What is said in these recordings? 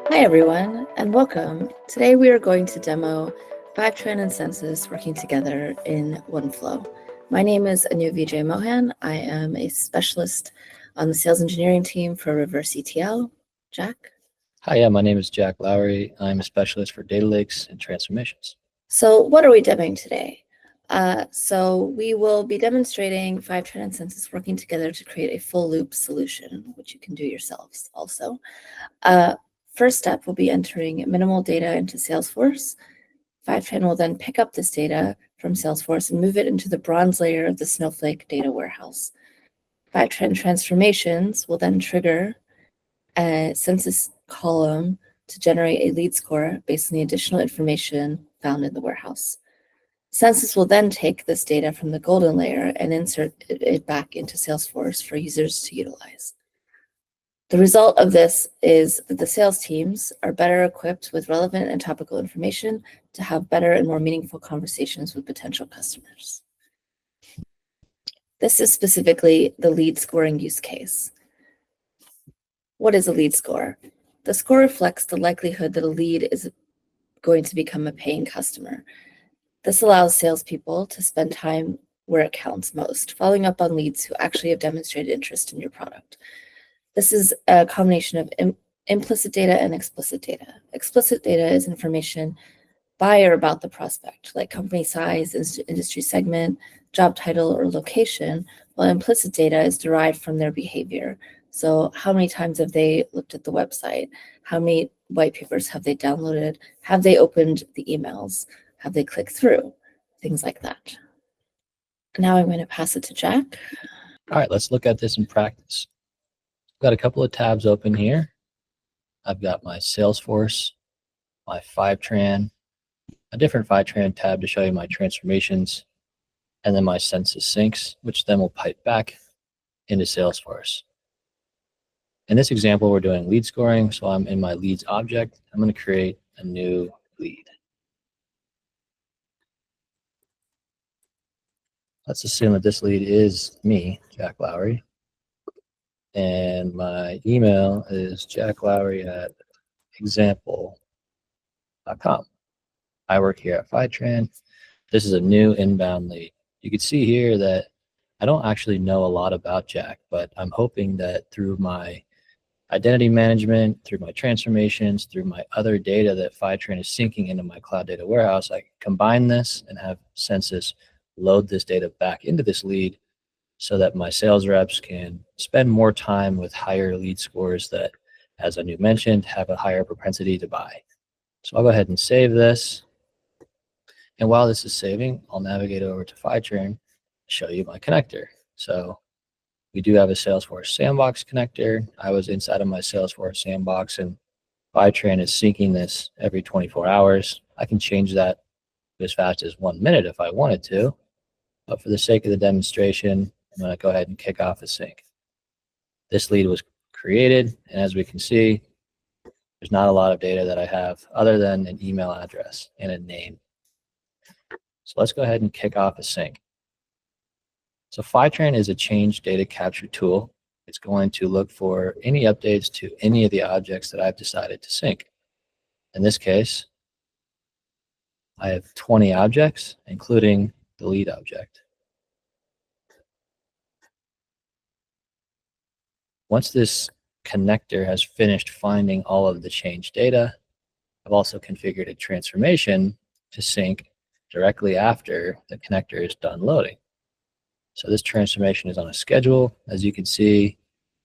Hi everyone, and welcome. Today we are going to demo Fivetran and Census working together in one flow. My name is Anu Vijay Mohan. I am a specialist on the sales engineering team for Reverse ETL. Jack? Hi, my name is Jack Lowry. I'm a specialist for data lakes and transformations. So what are we demoing today? So we will be demonstrating Fivetran and Census working together to create a full loop solution, which you can do yourselves also. First step will be entering minimal data into Salesforce. Fivetran will then pick up this data from Salesforce and move it into the bronze layer of the Snowflake data warehouse. Fivetran transformations will then trigger a census column to generate a lead score based on the additional information found in the warehouse. Census will then take this data from the golden layer and insert it back into Salesforce for users to utilize. The result of this is that the sales teams are better equipped with relevant and topical information to have better and more meaningful conversations with potential customers. This is specifically the lead scoring use case. What is a lead score? The score reflects the likelihood that a lead is going to become a paying customer. This allows salespeople to spend time where it counts most, following up on leads who actually have demonstrated interest in your product. This is a combination of implicit data and explicit data. Explicit data is information by or about the prospect, like company size, industry segment, job title, or location, while implicit data is derived from their behavior. So how many times have they looked at the website? How many white papers have they downloaded? Have they opened the emails? Have they clicked through? Things like that. Now I'm going to pass it to Jack. All right, let's look at this in practice. I've got a couple of tabs open here. I've got my Salesforce, my Fivetran, a different Fivetran tab to show you my transformations, and then my Census syncs, which then will pipe back into Salesforce. In this example, we're doing lead scoring, so I'm in my leads object. I'm going to create a new lead. Let's assume that this lead is me, Jack Lowry. And my email is jacklowry@example.com. I work here at Fivetran. This is a new inbound lead. You can see here that I don't actually know a lot about Jack, but I'm hoping that through my identity management, through my transformations, through my other data that Fivetran is syncing into my cloud data warehouse, I can combine this and have Census load this data back into this lead so that my sales reps can spend more time with higher lead scores that, as Anu mentioned, have a higher propensity to buy. So I'll go ahead and save this. And while this is saving, I'll navigate over to Fivetran and show you my connector. So we do have a Salesforce Sandbox connector. I was inside of my Salesforce Sandbox, and Fivetran is syncing this every 24 hours. I can change that as fast as 1 minute if I wanted to. But for the sake of the demonstration, I'm going to go ahead and kick off a sync. This lead was created, and as we can see, there's not a lot of data that I have other than an email address and a name. So let's go ahead and kick off a sync. So Fivetran is a change data capture tool. It's going to look for any updates to any of the objects that I've decided to sync. In this case, I have 20 objects, including the lead object. Once this connector has finished finding all of the change data, I've also configured a transformation to sync directly after the connector is done loading. So this transformation is on a schedule. As you can see,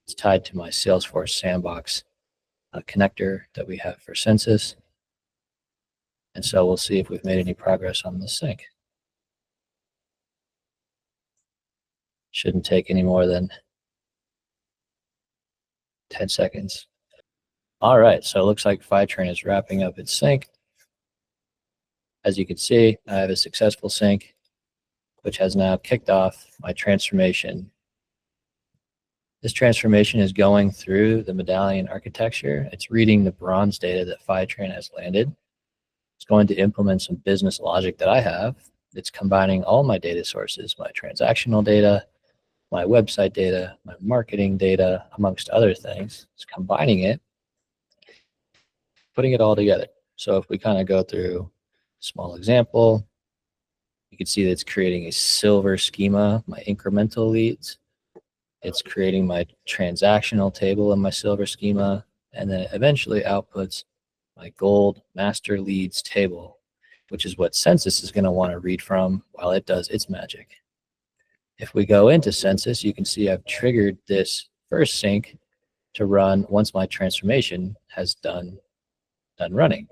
it's tied to my Salesforce Sandbox connector that we have for Census. And so we'll see if we've made any progress on this sync. Shouldn't take any more than 10 seconds. All right, so it looks like Fivetran is wrapping up its sync. As you can see, I have a successful sync, which has now kicked off my transformation. This transformation is going through the medallion architecture. It's reading the bronze data that Fivetran has landed. It's going to implement some business logic that I have. It's combining all my data sources, my transactional data, my website data, my marketing data, amongst other things. It's combining it putting it all together. So if we kind of go through a small example, you can see that it's creating a silver schema, my incremental leads. It's creating my transactional table in my silver schema, and then it eventually outputs my gold master leads table, which is what Census is going to want to read from while it does its magic. If we go into Census, you can see I've triggered this first sync to run once my transformation has done running.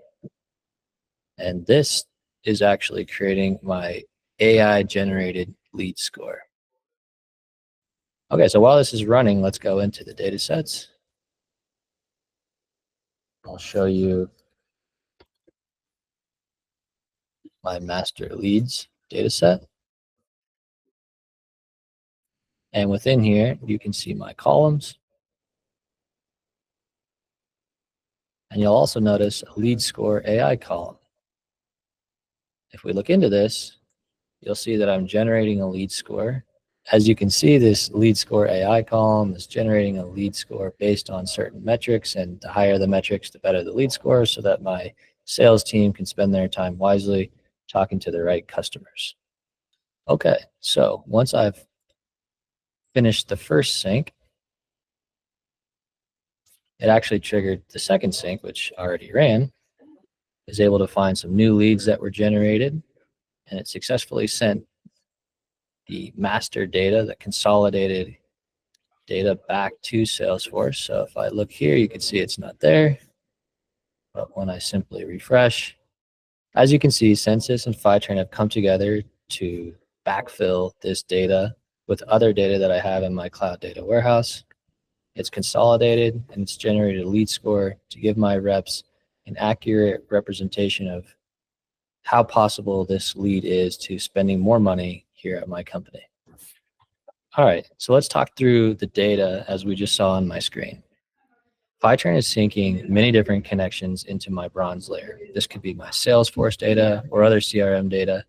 And this is actually creating my AI generated lead score. Okay, so while this is running, let's go into the data sets. I'll show you my master leads data set. And within here, you can see my columns. And you'll also notice a lead score AI column. If we look into this, you'll see that I'm generating a lead score. As you can see, this lead score AI column is generating a lead score based on certain metrics, and the higher the metrics, the better the lead score, so that my sales team can spend their time wisely talking to the right customers. Okay, so once I've finished the first sync, it actually triggered the second sync, which already ran, is able to find some new leads that were generated, and it successfully sent the master data, the consolidated data, back to Salesforce. So if I look here, you can see it's not there. But when I simply refresh, as you can see, Census and Fivetran have come together to backfill this data with other data that I have in my cloud data warehouse. It's consolidated and it's generated a lead score to give my reps an accurate representation of how possible this lead is to spending more money here at my company. All right, so let's talk through the data as we just saw on my screen. Fivetran is syncing many different connections into my bronze layer. This could be my Salesforce data or other CRM data,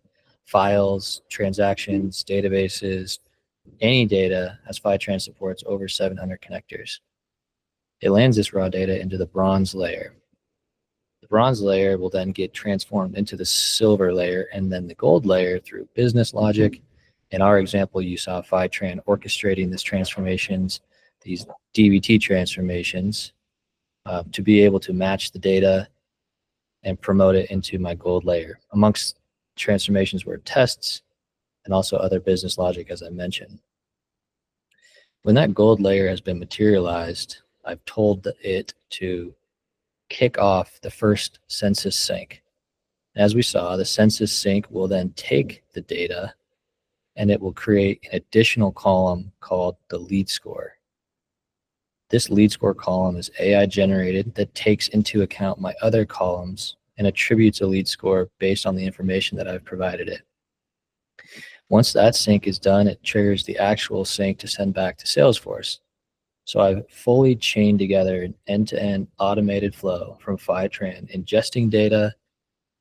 files, transactions, databases, any data, as Fivetran supports over 700 connectors. It lands this raw data into the bronze layer. The bronze layer will then get transformed into the silver layer and then the gold layer through business logic. In our example, you saw Fivetran orchestrating these transformations, these DBT transformations, to be able to match the data and promote it into my gold layer. Amongst transformations were tests and also other business logic, as I mentioned. When that gold layer has been materialized, I've told it to kick off the first census sync. As we saw, the census sync will then take the data and it will create an additional column called the lead score. This lead score column is AI generated that takes into account my other columns and attributes a lead score based on the information that I've provided it. Once that sync is done, it triggers the actual sync to send back to Salesforce. So I've fully chained together an end-to-end automated flow from Fivetran, ingesting data,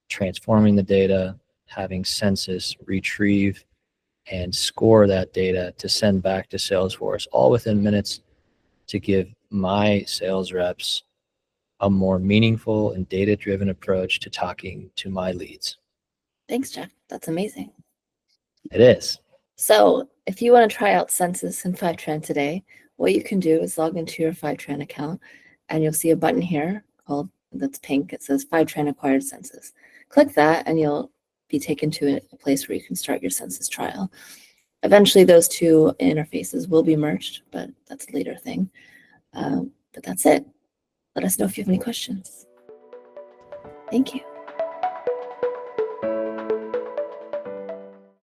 transforming the data, having Census retrieve and score that data to send back to Salesforce, all within minutes, to give my sales reps a more meaningful and data-driven approach to talking to my leads. Thanks, Jeff. That's amazing. It is. So if you want to try out Census and Fivetran today, what you can do is log into your Fivetran account and you'll see a button here that's pink. It says Fivetran acquired Census. Click that and you'll be taken to a place where you can start your Census trial. Eventually those two interfaces will be merged, but that's a later thing. But that's it. Let us know if you have any questions. Thank you.